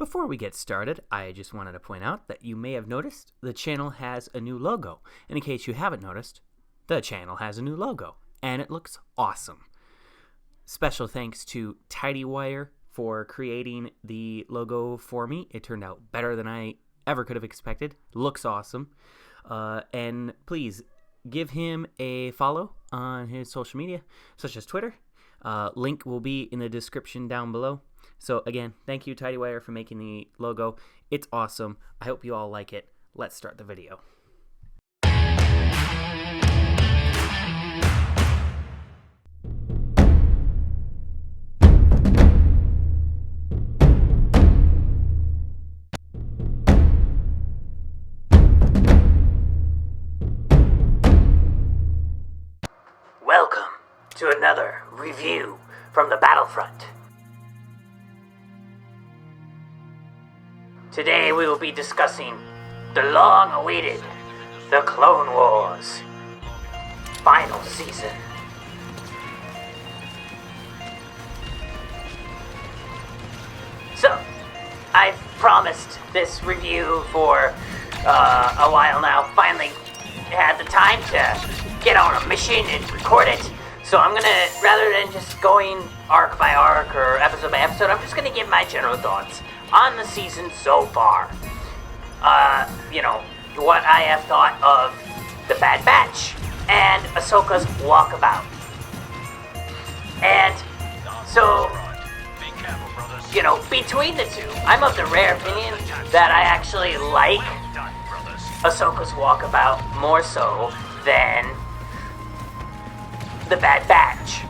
Before we get started, I just wanted to point out that you may have noticed the channel has a new logo. And in case you haven't noticed, the channel has a new logo, and it looks awesome. Special thanks to Tidywire for creating the logo for me. It turned out better than I ever could have expected. Looks awesome. And please give him a follow on his social media, such as Twitter. Link will be in the description down below. So again, thank you Tidywire for making the logo. It's awesome. I hope you all like it. Let's start the video. Welcome to another review from the Battlefront. Today we will be discussing the long-awaited The Clone Wars final season. So, I've promised this review for a while now. Finally had the time to get on a mission and record it. So I'm gonna, rather than just going arc by arc or episode by episode, I'm just gonna give my general thoughts on the season so far. What I have thought of the Bad Batch and Ahsoka's walkabout. And so, between the two, I'm of the rare opinion that I actually like Ahsoka's walkabout more so than the Bad Batch.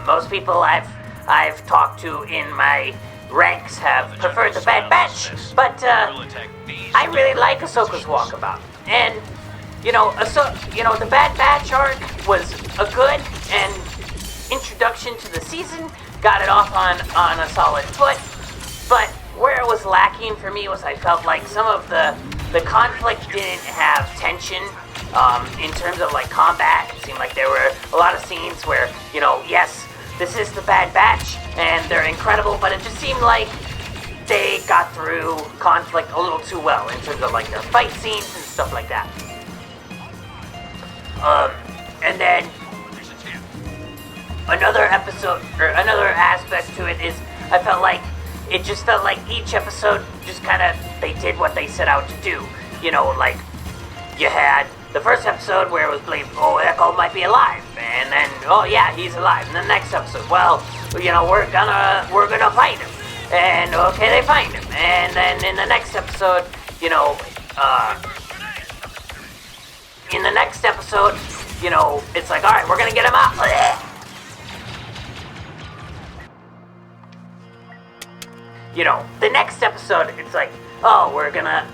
Most people I've talked to in my ranks have preferred the Bad Batch, but I really like Ahsoka's walkabout. And the Bad Batch arc was a good and introduction to the season, got it off on a solid foot. But where it was lacking for me was I felt like some of the conflict didn't have tension. In terms of combat, it seemed like there were a lot of scenes where, yes, this is the Bad Batch, and they're incredible, but it just seemed like they got through conflict a little too well in terms of their fight scenes and stuff like that. And then another aspect to it is it just felt like each episode just they did what they set out to do. You had the first episode where it was believed, Echo might be alive, and then, he's alive. And the next episode, we're gonna find him, and okay, they find him, and then in the next episode, it's like, all right, we're gonna get him out. The next episode, it's like, we're gonna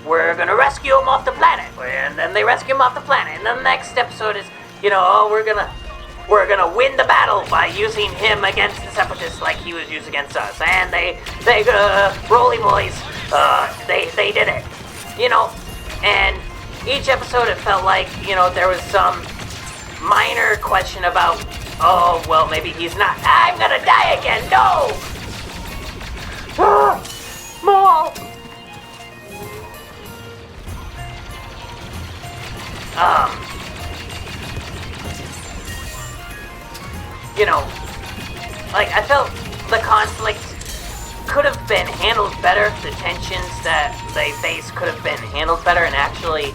rescue him off the planet, and then they rescue him off the planet, and then the next episode is, we're gonna win the battle by using him against the Separatists like he was used against us, and they Roly Boys, they did it, and each episode it felt like, there was some minor question about, maybe he's not, I'm gonna die again, no! Maul! I felt the conflict could have been handled better. The tensions that they faced could have been handled better and actually,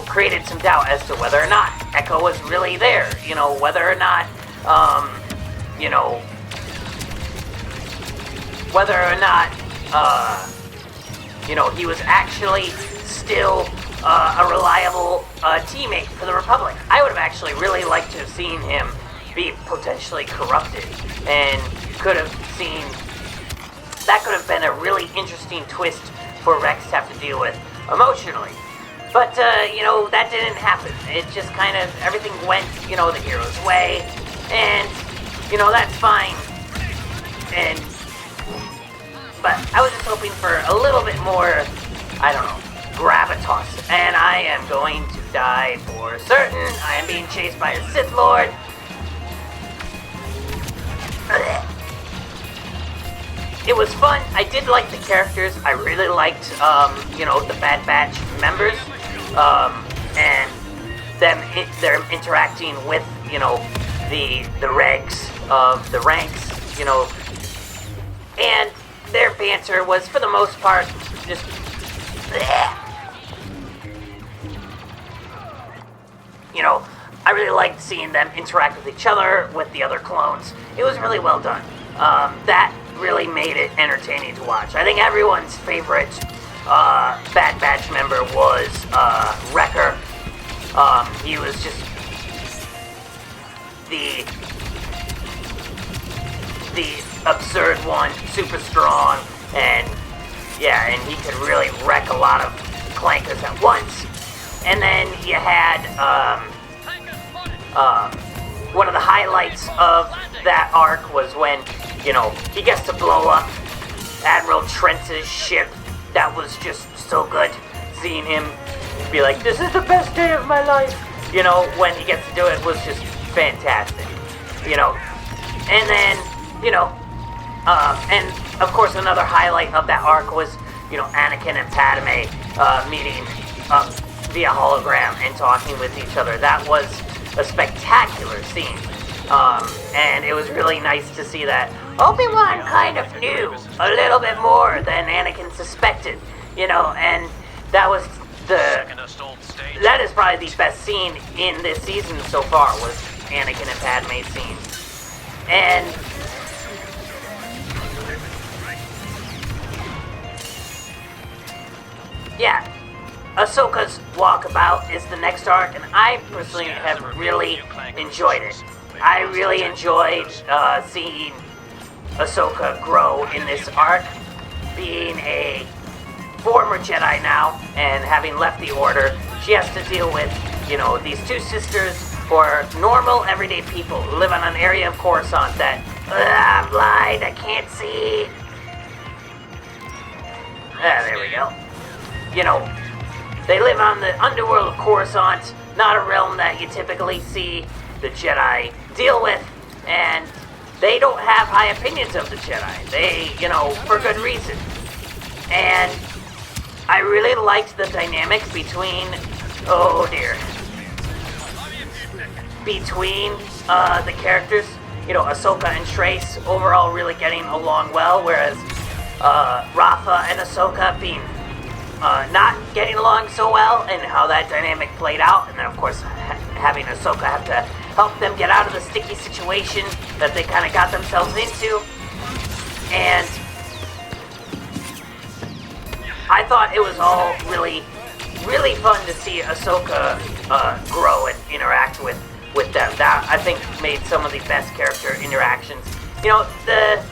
created some doubt as to whether or not Echo was really there. Whether or not, he was actually still a reliable teammate for the Republic. I would have actually really liked to have seen him be potentially corrupted, and that could have been a really interesting twist for Rex to have to deal with emotionally. But, that didn't happen. It just everything went, the hero's way, and, that's fine. But I was just hoping for a little bit more, gravitas, and I am going to die for certain. I am being chased by a Sith Lord. it was fun. I did like the characters. I really liked, the Bad Batch members, and they're interacting with, the regs of the ranks, and their banter was, for the most part, just bleh. I really liked seeing them interact with each other, with the other clones. It was really well done. That really made it entertaining to watch. I think everyone's favorite Bad Batch member was Wrecker. He was just the absurd one, super strong, and he could really wreck a lot of clankers at once. And then you had one of the highlights of that arc was when, he gets to blow up Admiral Trent's ship. That was just so good, seeing him be like, this is the best day of my life. When he gets to do it was just fantastic. And then, and of course another highlight of that arc was, Anakin and Padme meeting via hologram and talking with each other. That was a spectacular scene. And it was really nice to see that Obi-Wan kind of knew a little bit more than Anakin suspected, and that is probably the best scene in this season so far, was Anakin and Padme's scene. And Ahsoka's Walkabout is the next arc, and I personally have really enjoyed it. I really enjoyed seeing Ahsoka grow in this arc, being a former Jedi now, and having left the Order. She has to deal with, these two sisters who are normal, everyday people who live on an area of Coruscant that, I'm blind, I can't see. There we go. They live on the underworld of Coruscant, not a realm that you typically see the Jedi deal with, and they don't have high opinions of the Jedi. They, for good reason. And I really liked the dynamic between, the characters. Ahsoka and Trace overall really getting along well, whereas Rafa and Ahsoka being not getting along so well, and how that dynamic played out. And then of course having Ahsoka have to help them get out of the sticky situation that they kind of got themselves into. And I thought it was all really, really fun to see Ahsoka grow and interact with them. That, I think, made some of the best character interactions. The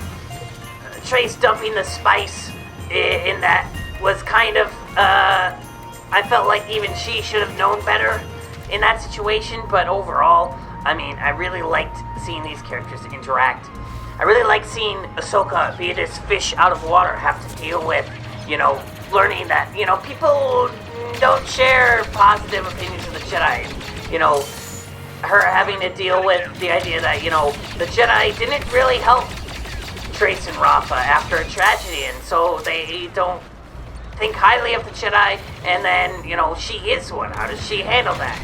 Trace dumping the spice in that was kind of, I felt like even she should have known better in that situation, but overall, I really liked seeing these characters interact. I really liked seeing Ahsoka be this fish out of water, have to deal with, learning that, people don't share positive opinions of the Jedi. Her having to deal with the idea that, the Jedi didn't really help Trace and Rafa after a tragedy, and so they don't think highly of the Jedi, and then, she is one. How does she handle that?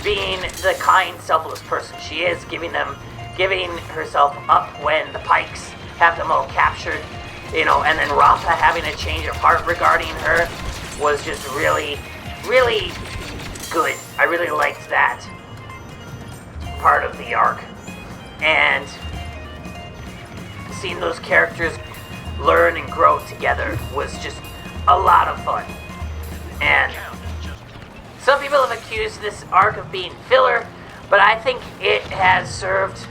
Being the kind, selfless person she is, giving herself up when the Pikes have them all captured, and then Rafa having a change of heart regarding her was just really, really good. I really liked that part of the arc. And seeing those characters learn and grow together was just a lot of fun. And some people have accused this arc of being filler, but I think it has served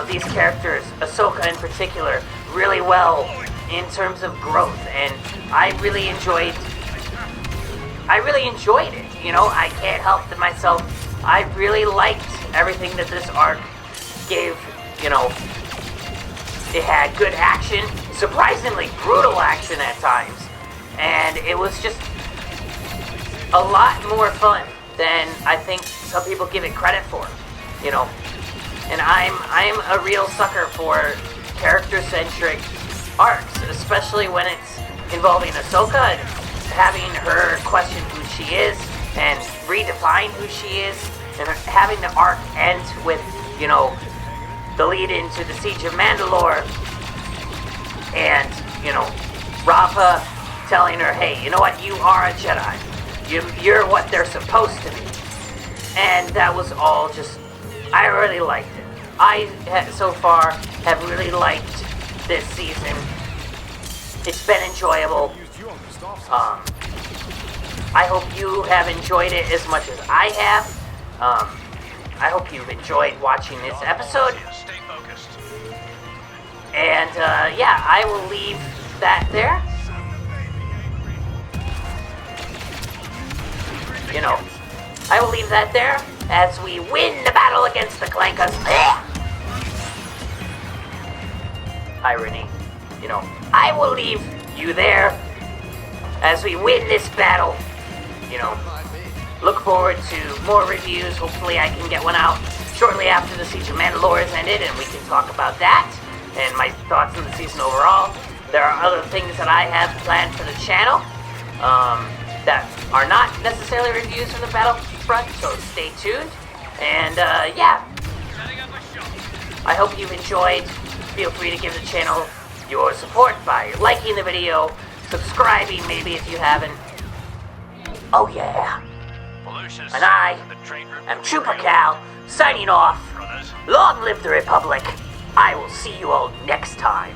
these characters, Ahsoka in particular, really well in terms of growth, and I really enjoyed it. I can't help myself. I really liked everything that this arc gave. It had good action, surprisingly brutal action at times, and it was just a lot more fun than I think some people give it credit for. And I'm a real sucker for character-centric arcs, especially when it's involving Ahsoka and having her question who she is and redefine who she is, and having the arc end with, you know, the lead into the Siege of Mandalore, and, you know, Rafa telling her, hey, you know what, you are a Jedi. You're what they're supposed to be. And that was all just, I really liked it. I, so far, have really liked this season. It's been enjoyable. I hope you have enjoyed it as much as I have. I hope you've enjoyed watching this episode. And, yeah, I will leave that there. You know, I will leave that there as we win the battle against the Clankers. Irony. You know, I will leave you there as we win this battle. You know, look forward to more reviews. Hopefully I can get one out shortly after the Siege of Mandalore has ended, and we can talk about that and my thoughts on the season overall. There are other things that I have planned for the channel that are not necessarily reviews for the Battlefront, so stay tuned. And yeah, I hope you've enjoyed. Feel free to give the channel your support by liking the video, subscribing maybe if you haven't. Oh yeah. And I am Trooper Kal, signing off. Long live the Republic. I will see you all next time.